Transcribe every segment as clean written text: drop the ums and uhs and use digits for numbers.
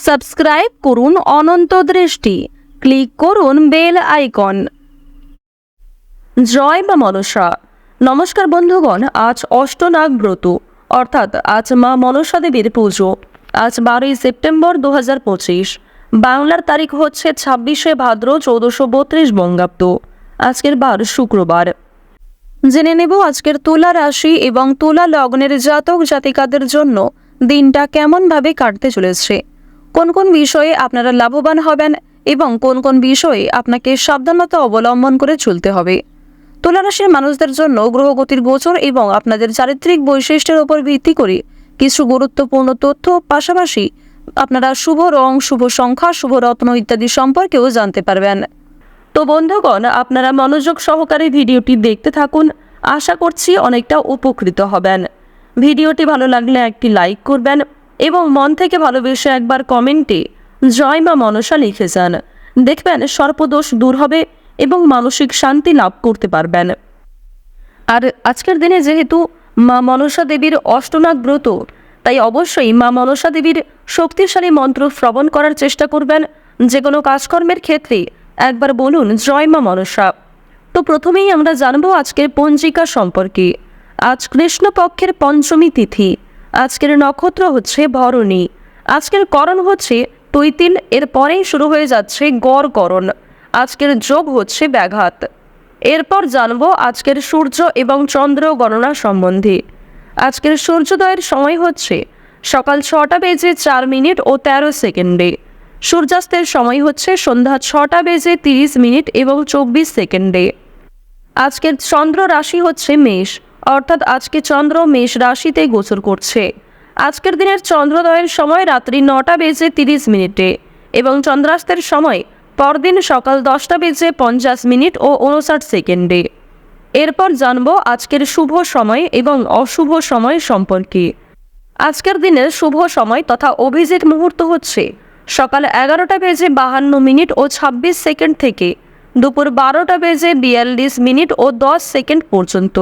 Subscribe করুন অনন্ত দৃষ্টি, click করুন বেল আইকন। জয় মা মনসা। নমস্কার বন্ধুগণ, আজ অষ্টনাগ ব্রত অর্থাৎ আজ মা মনসা দেবীর পুজো। আজ 12ই সেপ্টেম্বর 2025, বাংলার তারিখ হচ্ছে 26শে ভাদ্র 1432 বঙ্গাব্দ। আজকের বার শুক্রবার। জেনে নেব আজকের তুলা রাশি এবং তুলা লগ্নের জাতক জাতিকাদের জন্য দিনটা কেমনভাবে কাটতে চলেছে, কোন কোন বিষয়ে আপনারা লাভবান হবেন এবং কোন কোন বিষয়ে আপনাকে সাবধানতা অবলম্বন করে চলতে হবে। তুলা রাশির মানুষদের জন্য গ্রহগতির গোচর এবং আপনাদের চারিত্রিক বৈশিষ্ট্যের উপর ভিত্তি করে কিছু গুরুত্বপূর্ণ তথ্য, পাশাপাশি আপনারা শুভ রং, শুভ সংখ্যা, শুভ রত্ন ইত্যাদি সম্পর্কেও জানতে পারবেন। তো বন্ধুগণ, আপনারা মনোযোগ সহকারে ভিডিওটি দেখতে থাকুন। আশা করছি অনেকটা উপকৃত হবেন। ভিডিওটি ভালো লাগলে একটি লাইক করবেন এবং মন থেকে ভালোবেসে একবার কমেন্টে জয় মা মনসা লিখে যান। দেখবেন সর্পদোষ দূর হবে এবং মানসিক শান্তি লাভ করতে পারবেন। আর আজকের দিনে যেহেতু মা মনসা দেবীর অষ্টনাগ ব্রত, তাই অবশ্যই মা মনসা দেবীর শক্তিশালী মন্ত্র শ্রবণ করার চেষ্টা করবেন। যে কোনো কাজকর্মের ক্ষেত্রে একবার বলুন জয় মা মনসা। তো প্রথমেই আমরা জানবো আজকের পঞ্জিকা সম্পর্কে। আজ কৃষ্ণপক্ষের পঞ্চমী তিথি। আজকের নক্ষত্র হচ্ছে ভরণী। আজকের করণ হচ্ছে তৈতিল, এর পরেই শুরু হয়ে যাচ্ছে গড়করণ। আজকের যোগ হচ্ছে ব্যাঘাত। এরপর জানবো আজকের সূর্য এবং চন্দ্র গণনা সম্বন্ধে। আজকের সূর্যোদয়ের সময় হচ্ছে সকাল 6টা বেজে 4 মিনিট ও 13 সেকেন্ডে। সূর্যাস্তের সময় হচ্ছে সন্ধ্যা 6টা বেজে 30 মিনিট এবং 24 সেকেন্ডে। আজকের চন্দ্র রাশি হচ্ছে মেষ, অর্থাৎ আজকে চন্দ্র মেষ রাশিতে গোচর করছে। আজকের দিনের চন্দ্রোদয়ের সময় রাত্রি 9টা বেজে 30 মিনিটে এবং চন্দ্রাস্তের সময় পরদিন সকাল 10টা বেজে 50 মিনিট ও 59 সেকেন্ডে। এরপর জানবো আজকের শুভ সময় এবং অশুভ সময় সম্পর্কে। আজকের দিনের শুভ সময় তথা অভিজিৎ মুহূর্ত হচ্ছে সকাল 11টা বেজে 52 মিনিট ও 26 সেকেন্ড থেকে দুপুর 12টা বেজে 42 মিনিট ও 10 সেকেন্ড পর্যন্ত।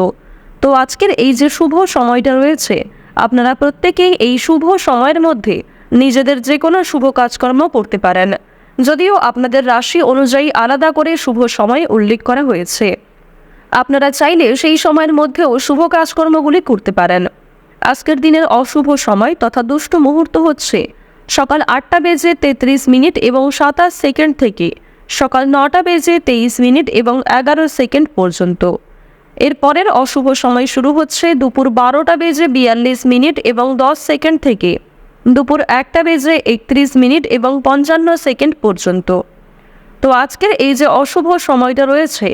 তো আজকের এই যে শুভ সময়টা রয়েছে, আপনারা প্রত্যেকেই এই শুভ সময়ের মধ্যে নিজেদের যে কোনো শুভ কাজকর্ম করতে পারেন, যদিও আপনাদের রাশি অনুযায়ী আলাদা করে শুভ সময় উল্লেখ করা হয়েছে। আপনারা চাইলে সেই সময়ের মধ্যেও শুভ কাজকর্মগুলি করতে পারেন। আজকের দিনের অশুভ সময় তথা দুষ্ট মুহূর্ত হচ্ছে সকাল 8টা বেজে 33 মিনিট এবং 27 সেকেন্ড থেকে সকাল 9টা বেজে 23 মিনিট এবং 11 সেকেন্ড পর্যন্ত। এরপরের অশুভ সময় শুরু হচ্ছে দুপুর 12টা বেজে 42 মিনিট এবং 10 সেকেন্ড থেকে দুপুর 1টা বেজে 31 মিনিট এবং 55 সেকেন্ড পর্যন্ত। তো আজকের এই যে অশুভ সময়টা রয়েছে,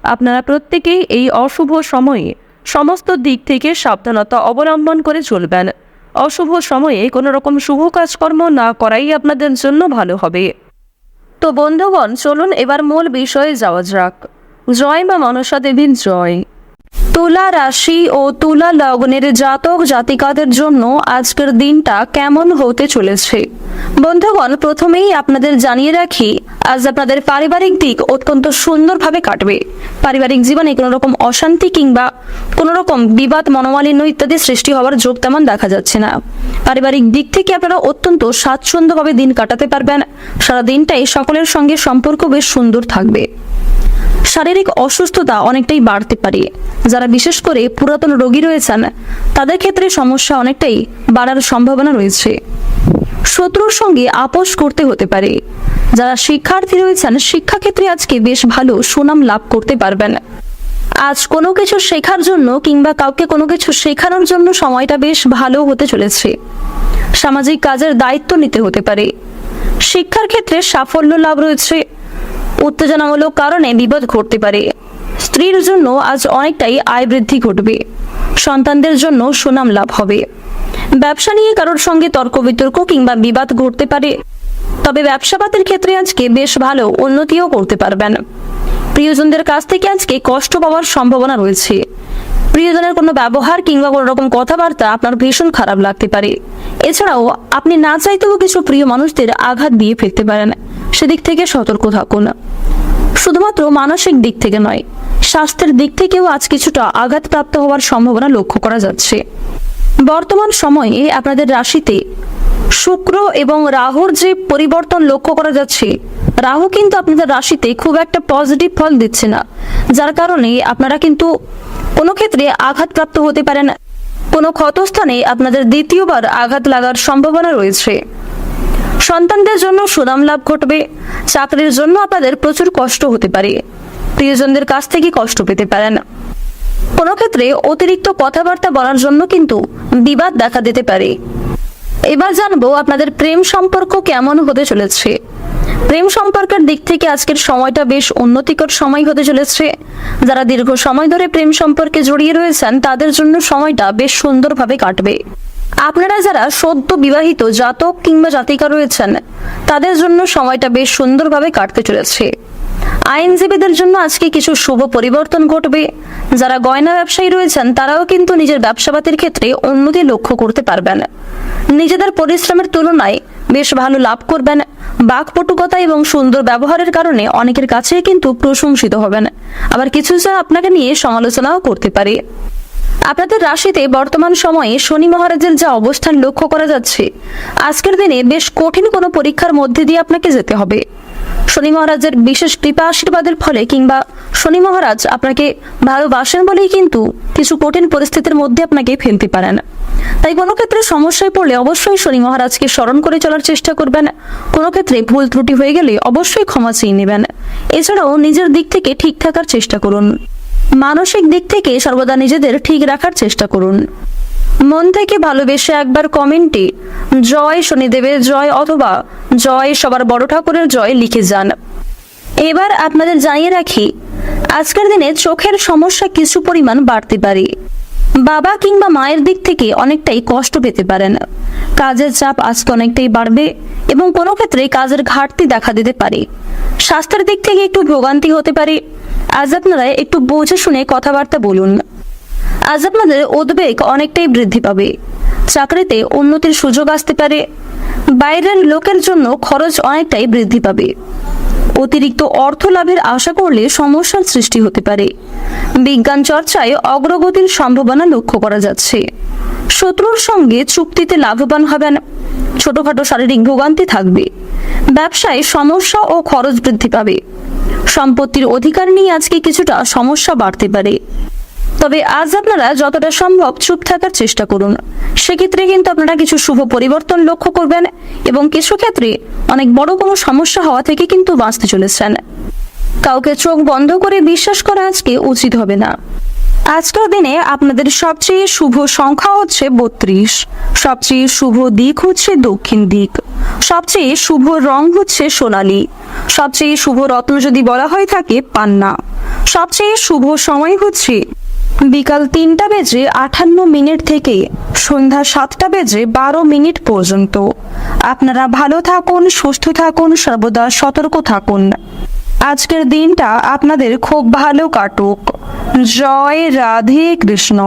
আপনারা প্রত্যেকেই এই অশুভ সময়ে সমস্ত দিক থেকে সাবধানতা অবলম্বন করে চলবেন। অশুভ সময়ে কোনো রকম শুভ কাজকর্ম না করাই আপনাদের জন্য ভালো হবে। তো বন্ধুগণ, চলুন এবার মূল বিষয়ে যাওয়া যাক। জয় মা মনসা দেবীর জয়। তুলা রাশি ও তুলা লগ্নের জাতক জাতিকাদের জন্য আজকের দিনটা কেমন হতে চলেছে। বন্ধুগণ, প্রথমেই আপনাদের জানিয়ে রাখি, আজ আপনাদের পারিবারিক দিক অত্যন্ত সুন্দরভাবে কাটবে। পারিবারিক জীবনে কোনো রকম অশান্তি কিংবা কোনো রকম বিবাদ, মনোমালিন্য ইত্যাদি সৃষ্টি হওয়ার যোগ তেমন দেখা যাচ্ছে না। পারিবারিক দিক থেকে আপনারা অত্যন্ত স্বাচ্ছন্দ্যভাবে দিন কাটাতে পারবেন। সারা দিনটাই সকলের সঙ্গে সম্পর্ক বেশ সুন্দর থাকবে। শারীরিক অসুস্থতা অনেকটাই বাড়তে পারে। যারা বিশেষ করে পুরাতন রোগী রয়েছেন, তাদের ক্ষেত্রে সমস্যা অনেকটাই বাড়ার সম্ভাবনা রয়েছে। শত্রুর সঙ্গে আপোষ করতে হতে পারে। যারা শিক্ষার্থী রয়েছেন, শিক্ষাক্ষেত্রে আজকে বেশ ভালো সুনাম লাভ করতে পারবেন। আজ কোনো কিছু শেখার জন্য কিংবা কাউকে কোনো কিছু শেখানোর জন্য সময়টা বেশ ভালো হতে চলেছে। সামাজিক কাজের দায়িত্ব নিতে হতে পারে। শিক্ষার ক্ষেত্রে সাফল্য লাভ রয়েছে। উত্তেজনামূলক কারণে বিপদ ঘটতে পারে। স্ত্রীর জন্য আজ অনেকটাই আয় বৃদ্ধি ঘটবে। সন্তানদের জন্য সুনাম লাভ হবে। ব্যবসা নিয়ে কারোর সঙ্গে তর্ক বিতর্ক কিংবা বিবাদ ঘটতে পারে, তবে ব্যবসাপাতের ক্ষেত্রে আজকে বেশ ভালো উন্নতিও করতে পারবেন। প্রিয়জনদের কাছ থেকে আজকে কষ্ট পাওয়ার সম্ভাবনা রয়েছে। প্রিয়জনের কোনো ব্যবহার কিংবা কোনো রকম কথাবার্তা আপনার ভীষণ খারাপ লাগতে পারে। এছাড়াও আপনি না চাইতেও কিছু প্রিয় মানুষদের আঘাত দিয়ে ফেলতে পারেন। সেদিক থেকে সতর্ক থাকুন। শুধুমাত্র মানসিক দিক থেকে নয়, স্বাস্থ্যের দিক থেকেও আজ কিছুটা আঘাতপ্রাপ্ত হওয়ার সম্ভাবনা লক্ষ্য করা যাচ্ছে। বর্তমান সময়ে আপনাদের রাশিতে শুক্র এবং রাহুর যে পরিবর্তন লক্ষ্য করা যাচ্ছে, রাহু কিন্তু আপনাদের রাশিতে খুব একটা পজিটিভ ফল দিচ্ছে না, যার কারণে আপনারা কিন্তু কোনো ক্ষেত্রে আঘাতপ্রাপ্ত হতে পারেন। কোনো ক্ষতস্থানে আপনাদের দ্বিতীয়বার আঘাত লাগার সম্ভাবনা রয়েছে। সন্তানদের জন্য সুনাম লাভ ঘটবে। চাকরির জন্য আপনাদের প্রচুর কষ্ট হতে পারে। প্রিয়জনদের কাছ থেকে কষ্ট পেতে পারেন। কোনো ক্ষেত্রে অতিরিক্ত কথাবার্তা বলার জন্য কিন্তু বিবাদ দেখা দিতে পারে। এবার জানবো আপনাদের প্রেম সম্পর্ক কেমন হতে চলেছে। প্রেম সম্পর্কের দিক থেকে আজকের সময়টা বেশ উন্নতিকর সময় হতে চলেছে। যারা দীর্ঘ সময় ধরে প্রেম সম্পর্কে জড়িয়ে রয়েছেন তাদের জন্য সময়টা বেশ সুন্দরভাবে কাটবে। আপনারা যারা সদ্য বিবাহিত জাতক কিংবা জাতিকা রয়েছেন তাদের জন্য সময়টা বেশ সুন্দরভাবে কাটতে চলেছে। আইনজীবীদের জন্য আজকে কিছু শুভ পরিবর্তন ঘটবে। যারা গয়না ব্যবসায়ী রয়েছেন তারাও কিন্তু নিজের ব্যবসাপাতির ক্ষেত্রে উন্নতি লক্ষ্য করতে পারবেন। নিজেদের পরিশ্রমের তুলনায় বেশ ভালো লাভ করবেন। বাকপটুকতা এবং সুন্দর ব্যবহারের কারণে অনেকের কাছে কিন্তু প্রশংসিত হবেন। আবার কিছু জন আপনাকে নিয়ে সমালোচনাও করতে পারে। আপনাদের রাশিতে বর্তমান সময়ে শনি মহারাজের যা অবস্থান লক্ষ্য করা যাচ্ছে, আজকের দিনে বেশ কঠিন কোনো পরীক্ষার মধ্যে দিয়ে আপনাকে যেতে হবে। শনি মহারাজের বিশেষ কৃপা আশীর্বাদের ফলে কিংবা শনি মহারাজ আপনাকে ভালোবাসেন বলেই কিন্তু কিছু কঠিন পরিস্থিতির মধ্যে আপনাকে ফেলতে পারেন। তাই কোনো ক্ষেত্রে সমস্যায় পড়লে অবশ্যই শনি মহারাজকে স্মরণ করে চলার চেষ্টা করবেন। কোনো ক্ষেত্রে ভুল ত্রুটি হয়ে গেলে অবশ্যই ক্ষমা চেয়ে নেবেন। এছাড়াও নিজের দিক থেকে ঠিক থাকার চেষ্টা করুন। মানসিক দিক থেকে সর্বদা নিজেদের ঠিক রাখার চেষ্টা করুন। মন থেকে ভালোবেসে একবার কমেন্টে জয় শনিদেবের জয় অথবা জয় সবার বড় ঠাকুরের জয় লিখে যান। এবার আপনাদের জানিয়ে রাখি, আজকের দিনে চোখের সমস্যা কিছু পরিমাণ বাড়তে পারে। বাবা কিংবা মায়ের দিক থেকে অনেকটাই কষ্ট পেতে পারেন। কাজের চাপ আজকে অনেকটাই বাড়বে এবং কোনো ক্ষেত্রে কাজের ঘাটতি দেখা দিতে পারে। স্বাস্থ্যের দিক থেকে একটু ভোগান্তি হতে পারে। আজ আপনারা একটু বুঝে শুনে কথাবার্তা বলুন। আজ আপনাদের উদ্বেগ অনেকটাই বৃদ্ধি পাবে। চাকরিতে উন্নতির সুযোগ আসতে পারে। বাইরের লোকের জন্য খরচ অনেকটাই বৃদ্ধি পাবে। অতিরিক্ত অর্থ লাভের আশা করলে সমস্যার সৃষ্টি হতে পারে। বিজ্ঞান চর্চায় অগ্রগতির সম্ভাবনা লক্ষ্য করা যাচ্ছে। শত্রুর সঙ্গে চুক্তিতে লাভবান হবেন। ছোটখাটো শারীরিক ভোগান্তি থাকবে। ব্যবসায় সমস্যা ও খরচ বৃদ্ধি পাবে। সম্পত্তির অধিকার নিয়ে আজকে কিছুটা সমস্যা বাড়তে পারে। তবে আজ আপনারা যতটা সম্ভব চুপ থাকার চেষ্টা করুন। সেক্ষেত্রে কিন্তু আপনারা কিছু শুভ পরিবর্তন লক্ষ্য করবেন এবং কিছু ক্ষেত্রে অনেক বড় কোনো সমস্যা হওয়া থেকে কিন্তু বাঁচতে চলেছেন। কাউকে চোখ বন্ধ করে বিশ্বাস করা আজকে উচিত হবে না। আজকের দিনে আপনাদের সবচেয়ে শুভ সংখ্যা হচ্ছে 32। সবচেয়ে শুভ দিক হচ্ছে দক্ষিণ দিক। সবচেয়ে শুভ রং হচ্ছে সোনালী। সবচেয়ে শুভ রত্ন যদি বলা হয়ে থাকে পান্না। সবচেয়ে শুভ সময় হচ্ছে বিকাল 3:58 থেকে সন্ধ্যা 7:12 পর্যন্ত। আপনারা ভালো থাকুন, সুস্থ থাকুন, সর্বদা সতর্ক থাকুন। আজকের দিনটা আপনাদের খুব ভালো কাটুক। জয় রাধে কৃষ্ণ।